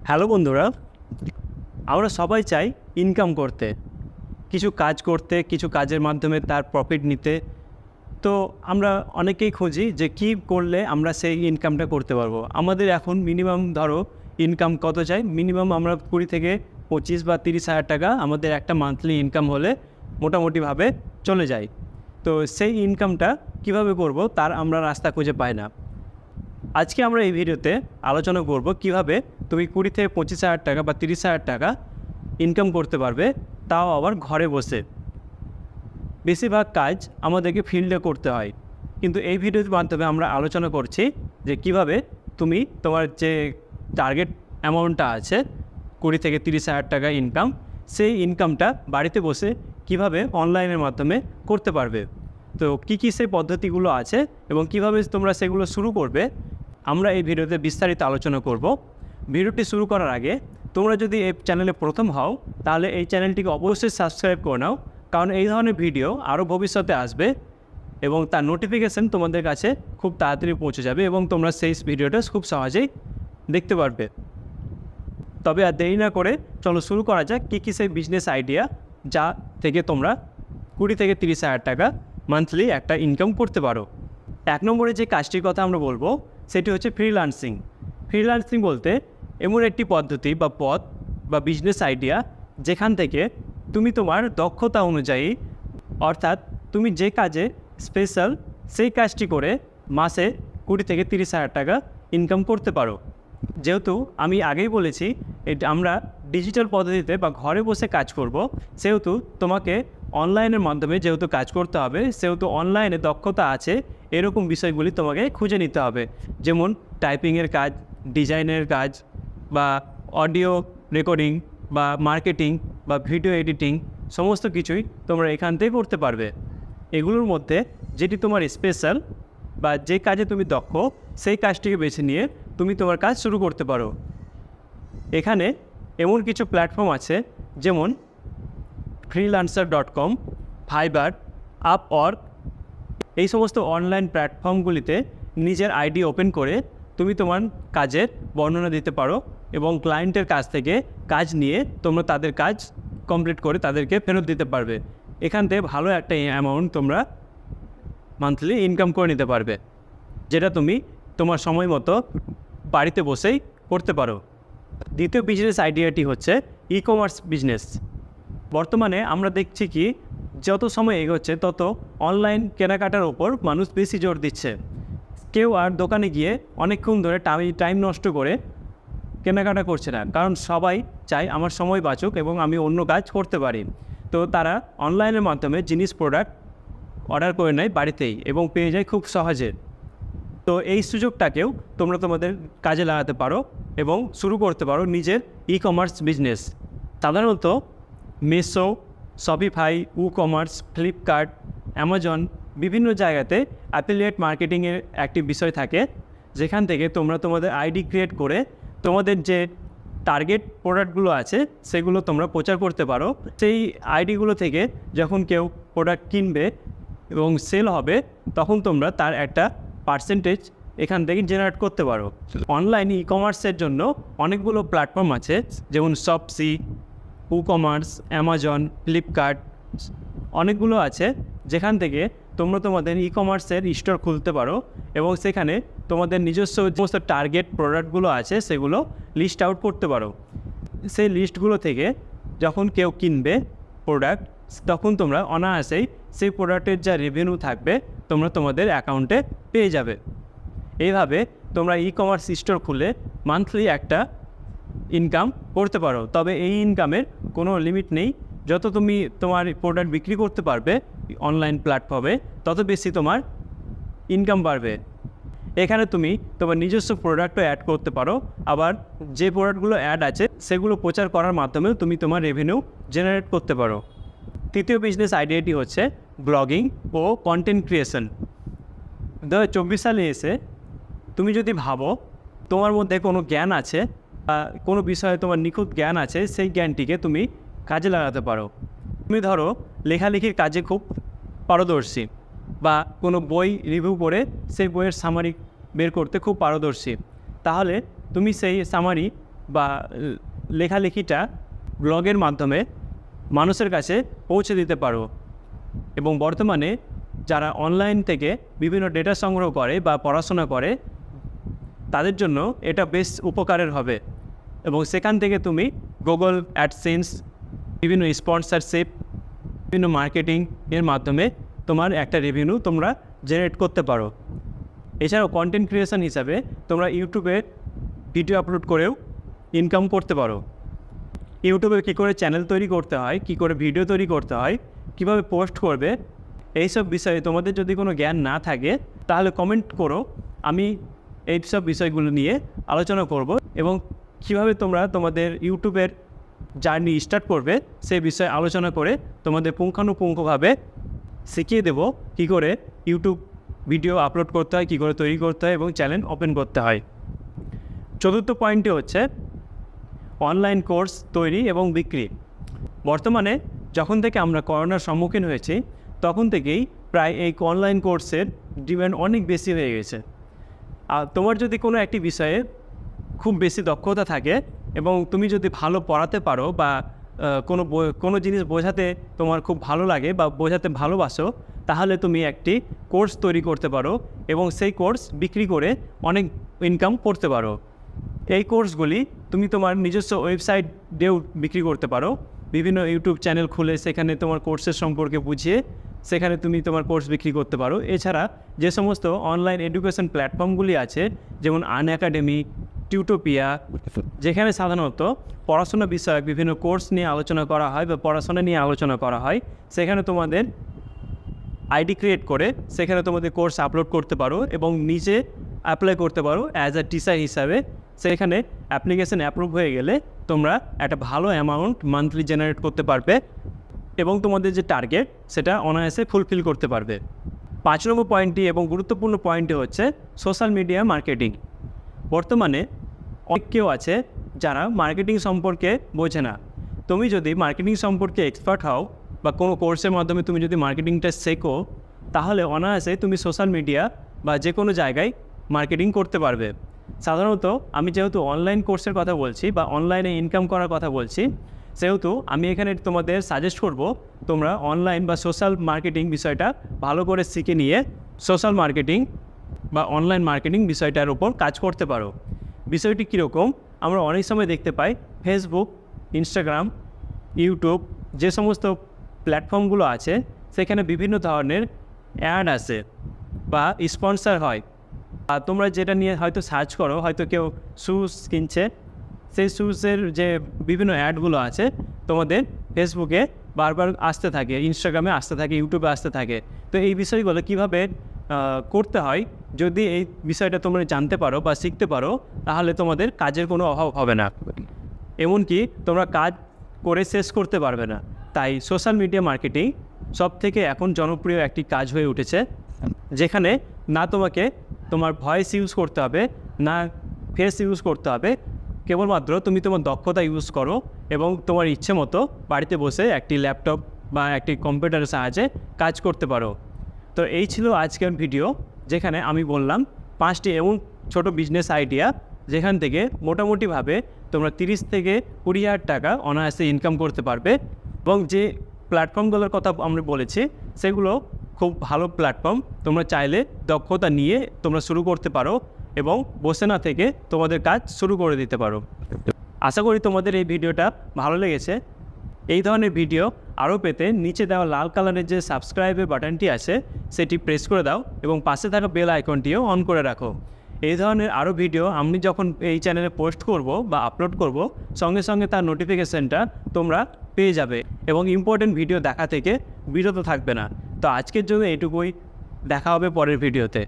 Hello বন্ধুরা, আমরা সবাই চাই ইনকাম করতে, কিছু কাজ করতে, কিছু কাজের মাধ্যমে তার প্রফিট নিতে। তো আমরা অনেকেই খুঁজি যে কী করলে আমরা সেই ইনকামটা করতে পারবো। আমাদের এখন মিনিমাম ধরো ইনকাম কত চাই, মিনিমাম আমরা 20 থেকে 25 বা 30 হাজার টাকা আমাদের একটা মান্থলি ইনকাম হলে মোটামুটিভাবে চলে যায়। তো সেই ইনকামটা কিভাবে করব তার আমরা রাস্তা খুঁজে পাই না। আজকে আমরা এই ভিডিওতে আলোচনা করব কিভাবে তুমি 20 থেকে 25 হাজার টাকা বা 30 হাজার টাকা ইনকাম করতে পারবে, তাও আবার ঘরে বসে। বেশিরভাগ কাজ আমাদেরকে ফিল্ডে করতে হয়, কিন্তু এই ভিডিওর মাধ্যমে আমরা আলোচনা করছি যে কিভাবে তুমি তোমার যে টার্গেট অ্যামাউন্টটা আছে 20 থেকে 30 হাজার টাকা ইনকাম, সেই ইনকামটা বাড়িতে বসে কিভাবে অনলাইনের মাধ্যমে করতে পারবে। তো কী সেই পদ্ধতিগুলো আছে এবং কিভাবে তোমরা সেগুলো শুরু করবে, আমরা এই ভিডিওতে বিস্তারিত আলোচনা করব। ভিডিওটি শুরু করার আগে তোমরা যদি এই চ্যানেলে প্রথম হও তাহলে এই চ্যানেলটিকে অবশ্যই সাবস্ক্রাইব করে নাও, কারণ এই ধরনের ভিডিও আরও ভবিষ্যতে আসবে এবং তার নোটিফিকেশান তোমাদের কাছে খুব তাড়াতাড়ি পৌঁছে যাবে এবং তোমরা সেই ভিডিওটা খুব সহজেই দেখতে পারবে। তবে আর দেরি না করে চলো শুরু করা যাক কী সেই বিজনেস আইডিয়া যা থেকে তোমরা 20 থেকে 30 হাজার টাকা মান্থলি একটা ইনকাম করতে পারো। 1 নম্বরে যে কাজটির কথা আমরা বলবো সেটি হচ্ছে ফ্রিল্যান্সিং। ফ্রিল্যান্সিং বলতে এমন একটি পদ্ধতি বা পথ বা বিজনেস আইডিয়া যেখান থেকে তুমি তোমার দক্ষতা অনুযায়ী, অর্থাৎ তুমি যে কাজে স্পেশাল সেই কাজটি করে মাসে 20 থেকে 30 হাজার টাকা ইনকাম করতে পারো। যেহেতু আমি আগেই বলেছি এটা আমরা ডিজিটাল পদ্ধতিতে বা ঘরে বসে কাজ করব, সেহেতু তোমাকে অনলাইনের মাধ্যমে যেহেতু কাজ করতে হবে, সেহেতু অনলাইনে দক্ষতা আছে এরকম বিষয়গুলি তোমাকে খুঁজে নিতে হবে। যেমন টাইপিংয়ের কাজ, ডিজাইনের কাজ বা অডিও রেকর্ডিং বা মার্কেটিং বা ভিডিও এডিটিং, সমস্ত কিছুই তোমরা এখান থেকে করতে পারবে। এগুলোর মধ্যে যেটি তোমার স্পেশাল বা যে কাজে তুমি দক্ষ, সেই কাজটিকে বেছে নিয়ে তুমি তোমার কাজ শুরু করতে পারো। এখানে এমন কিছু প্ল্যাটফর্ম আছে যেমন freelancer.com, ফাইবার, আপওয়ার্ক। এই সমস্ত অনলাইন প্ল্যাটফর্মগুলিতে নিজের আইডি ওপেন করে তুমি তোমার কাজের বর্ণনা দিতে পারো এবং ক্লায়েন্টের কাছ থেকে কাজ নিয়ে তোমরা তাদের কাজ কমপ্লিট করে তাদেরকে ফেরত দিতে পারবে। এখান থেকে ভালো একটা অ্যামাউন্ট তোমরা মান্থলি ইনকাম করে নিতে পারবে, যেটা তুমি তোমার সময় মতো বাড়িতে বসেই করতে পারো। দ্বিতীয় বিজনেস আইডিয়াটি হচ্ছে ই কমার্স বিজনেস। বর্তমানে আমরা দেখছি কি যত সময় এগোচ্ছে তত অনলাইন কেনাকাটার ওপর মানুষ বেশি জোর দিচ্ছে। কেউ আর দোকানে গিয়ে অনেকক্ষণ ধরে টাইম নষ্ট করে কেনাকাটা করছে না, কারণ সবাই চায় আমার সময় বাঁচুক এবং আমি অন্য কাজ করতে পারি। তো তারা অনলাইনের মাধ্যমে প্রোডাক্ট অর্ডার করে নেয় বাড়িতেই এবং পেয়ে যায় খুব সহজে। তো এই সুযোগটাকেও তোমরা তোমাদের কাজে লাগাতে পারো এবং শুরু করতে পারো নিজের ই কমার্স বিজনেস। সাধারণত Meesho, Shopify, commerce, Flipkart, Amazon, বিভিন্ন জায়গাতে অ্যাফিলিয়েট মার্কেটিংয়ের একটি বিষয় থাকে, যেখান থেকে তোমরা তোমাদের আইডি ক্রিয়েট করে তোমাদের যে টার্গেট প্রোডাক্টগুলো আছে সেগুলো তোমরা প্রচার করতে পারো। সেই আইডিগুলো থেকে যখন কেউ প্রোডাক্ট কিনবে এবং সেল হবে, তখন তোমরা তার একটা পার্সেন্টেজ এখান থেকে জেনারেট করতে পারো। অনলাইন ই কমার্সের জন্য অনেকগুলো প্ল্যাটফর্ম আছে, যেমন শপসি, কমার্স, অ্যামাজন, ফ্লিপকার্ট, অনেকগুলো আছে যেখান থেকে তোমরা তোমাদের ই কমার্সের স্টোর খুলতে পারো এবং সেখানে তোমাদের নিজস্ব সমস্ত টার্গেট প্রোডাক্টগুলো আছে সেগুলো লিস্ট আউট করতে পারো। সেই লিস্টগুলো থেকে যখন কেউ কিনবে প্রোডাক্ট, তখন তোমরা অনায়াসেই সেই প্রোডাক্টের যা রেভিনিউ থাকবে তোমরা তোমাদের অ্যাকাউন্টে পেয়ে যাবে। এইভাবে তোমরা ই কমার্স স্টোর খুলে মান্থলি একটা ইনকাম করতে পারো। তবে এই ইনকামের কোনো লিমিট নেই, যত তুমি তোমার প্রোডাক্ট বিক্রি করতে পারবে অনলাইন প্ল্যাটফর্মে তত বেশি তোমার ইনকাম বাড়বে। এখানে তুমি তোমার নিজস্ব প্রোডাক্টও অ্যাড করতে পারো, আবার যে প্রোডাক্টগুলো অ্যাড আছে সেগুলো প্রচার করার মাধ্যমেও তুমি তোমার রেভিনিউ জেনারেট করতে পারো। তৃতীয় বিজনেস আইডিয়াটি হচ্ছে ব্লগিং ও কন্টেন্ট ক্রিয়েশন। 2024 সালে এসে তুমি যদি ভাবো তোমার মধ্যে কোনো জ্ঞান আছে, কোনো বিষয়ে তোমার নিখুঁত জ্ঞান আছে, সেই জ্ঞানটিকে তুমি কাজে লাগাতে পারো। তুমি ধরো লেখালেখির কাজে খুব পারদর্শী বা কোনো বই রিভিউ করে সেই বইয়ের সামারি বের করতে খুব পারদর্শী, তাহলে তুমি সেই সামারি বা লেখালেখিটা ব্লগের মাধ্যমে মানুষের কাছে পৌঁছে দিতে পারো। এবং বর্তমানে যারা অনলাইন থেকে বিভিন্ন ডেটা সংগ্রহ করে বা পড়াশোনা করে তাদের জন্য এটা বেশ উপকারের হবে। এবং সেখান থেকে তুমি গুগল অ্যাডসেন্স, বিভিন্ন স্পন্সরশিপ, বিভিন্ন মার্কেটিং এর মাধ্যমে তোমার একটা রেভিনিউ তোমরা জেনারেট করতে পারো। এছাড়াও কন্টেন্ট ক্রিয়েশন হিসাবে তোমরা ইউটিউবে ভিডিও আপলোড করেও ইনকাম করতে পারো। ইউটিউবে কী করে চ্যানেল তৈরি করতে হয়, কী করে ভিডিও তৈরি করতে হয়, কীভাবে পোস্ট করবে, এইসব বিষয়ে তোমাদের যদি কোনো জ্ঞান না থাকে তাহলে কমেন্ট করো, আমি এইসব বিষয়গুলো নিয়ে আলোচনা করব এবং কীভাবে তোমরা তোমাদের ইউটিউবের জার্নি স্টার্ট করবে সেই বিষয়ে আলোচনা করে তোমাদের পুঙ্খানুপুঙ্খভাবে শিখিয়ে দেব কী করে ইউটিউব ভিডিও আপলোড করতে হয়, কী করে তৈরি করতে হয় এবং চ্যানেল ওপেন করতে হয়। চতুর্থ পয়েন্টটি হচ্ছে অনলাইন কোর্স তৈরি এবং বিক্রি। বর্তমানে যখন থেকে আমরা করোনার সম্মুখীন হয়েছি তখন থেকেই প্রায় এই অনলাইন কোর্সের ডিমান্ড অনেক বেশি হয়ে গেছে। আর তোমার যদি কোনো একটি বিষয়ে খুব বেশি দক্ষতা থাকে এবং তুমি যদি ভালো পড়াতে পারো বা কোনো জিনিস বোঝাতে তোমার খুব ভালো লাগে বা বোঝাতে ভালোবাসো, তাহলে তুমি একটি কোর্স তৈরি করতে পারো এবং সেই কোর্স বিক্রি করে অনেক ইনকাম করতে পারো। এই কোর্সগুলি তুমি তোমার নিজস্ব ওয়েবসাইট দিয়েও বিক্রি করতে পারো। বিভিন্ন ইউটিউব চ্যানেল খুলে সেখানে তোমার কোর্সের সম্পর্কে বুঝিয়ে সেখানে তুমি তোমার কোর্স বিক্রি করতে পারো। এছাড়া যে সমস্ত অনলাইন এডুকেশন প্ল্যাটফর্মগুলি আছে যেমন আনএকাডেমি, টিউটোপিয়া, যেখানে সাধারণত পড়াশোনা বিষয়ক বিভিন্ন কোর্স নিয়ে আলোচনা করা হয় বা পড়াশোনা নিয়ে আলোচনা করা হয়, সেখানে তোমাদের আইডি ক্রিয়েট করে সেখানে তোমাদের কোর্স আপলোড করতে পারো এবং নিজে অ্যাপ্লাই করতে পারো অ্যাজ আ টিচার হিসাবে। সেখানে অ্যাপ্লিকেশন অ্যাপ্রুভ হয়ে গেলে তোমরা একটা ভালো অ্যামাউন্ট মান্থলি জেনারেট করতে পারবে এবং তোমাদের যে টার্গেট সেটা অনায়াসে ফুলফিল করতে পারবে। 5 নম্বর পয়েন্টটি এবং গুরুত্বপূর্ণ পয়েন্টটি হচ্ছে সোশ্যাল মিডিয়া মার্কেটিং। বর্তমানে অনেক কেউ আছে যারা মার্কেটিং সম্পর্কে বোঝে না। তুমি যদি মার্কেটিং সম্পর্কে এক্সপার্ট হও বা কোনো কোর্সের মাধ্যমে তুমি যদি মার্কেটিংটা শেখো, তাহলে অনায়াসে তুমি সোশ্যাল মিডিয়া বা যে কোনো জায়গায় মার্কেটিং করতে পারবে। সাধারণত আমি যেহেতু অনলাইন কোর্সের কথা বলছি বা অনলাইনে ইনকাম করার কথা বলছি, সেহেতু আমি এখানে তোমাদের সাজেস্ট করব তোমরা অনলাইন বা সোশ্যাল মার্কেটিং বিষয়টা ভালো করে শিখে নিয়ে সোশ্যাল মার্কেটিং বা অনলাইন মার্কেটিং বিষয়টার উপর কাজ করতে পারো। বিষয়টি কীরকম আমরা অনেক সময় দেখতে পাই, ফেসবুক, ইনস্টাগ্রাম, ইউটিউব যে সমস্ত প্ল্যাটফর্মগুলো আছে সেখানে বিভিন্ন ধরনের অ্যাড আসে বা স্পন্সর হয়। আর তোমরা যেটা নিয়ে হয়তো সার্চ করো, হয়তো কেউ শ্যুজ কিনছে, সেই শ্যুজের যে বিভিন্ন অ্যাডগুলো আছে তোমাদের ফেসবুকে বারবার আসতে থাকে, ইনস্টাগ্রামে আসতে থাকে, ইউটিউবে আসতে থাকে। তো এই বিষয়গুলো কীভাবে করতে হয় যদি এই বিষয়টা তোমরা জানতে পারো বা শিখতে পারো, তাহলে তোমাদের কাজের কোনো অভাব হবে না, এমনকি তোমরা কাজ করে শেষ করতে পারবে না। তাই সোশ্যাল মিডিয়া মার্কেটিং সবথেকে এখন জনপ্রিয় একটি কাজ হয়ে উঠেছে, যেখানে না তোমাকে তোমার ভয়েস ইউজ করতে হবে, না ফেস ইউজ করতে হবে, কেবলমাত্র তুমি তোমার দক্ষতা ইউজ করো এবং তোমার ইচ্ছে মতো বাড়িতে বসে একটি ল্যাপটপ বা একটি কম্পিউটারের সাহায্যে কাজ করতে পারো। তো এই ছিল আজকের ভিডিও, যেখানে আমি বললাম 5টি এমন ছোট বিজনেস আইডিয়া যেখান থেকে মোটামুটিভাবে তোমরা 30 থেকে 20,000 টাকা অনায়াসে ইনকাম করতে পারবে। এবং যে প্ল্যাটফর্মগুলোর কথা আমরা বলেছি সেগুলো খুব ভালো প্ল্যাটফর্ম, তোমরা চাইলে দক্ষতা নিয়ে তোমরা শুরু করতে পারো এবং বসে না থেকে তোমাদের কাজ শুরু করে দিতে পারো। আশা করি তোমাদের এই ভিডিওটা ভালো লেগেছে। এই ধরনের ভিডিও আরও পেতে নিচে দেওয়া লাল কালারের যে সাবস্ক্রাইবের বাটনটি আছে সেটি প্রেস করে দাও এবং পাশে থাকা বেল আইকনটিও অন করে রাখো। এই ধরনের আরও ভিডিও আমি যখন এই চ্যানেলে পোস্ট করব বা আপলোড করব, সঙ্গে সঙ্গে তার নোটিফিকেশানটা তোমরা পেয়ে যাবে এবং ইম্পর্টেন্ট ভিডিও দেখা থেকে বিরত থাকবে না। তো আজকের জন্য এটুকুই, দেখা হবে পরের ভিডিওতে।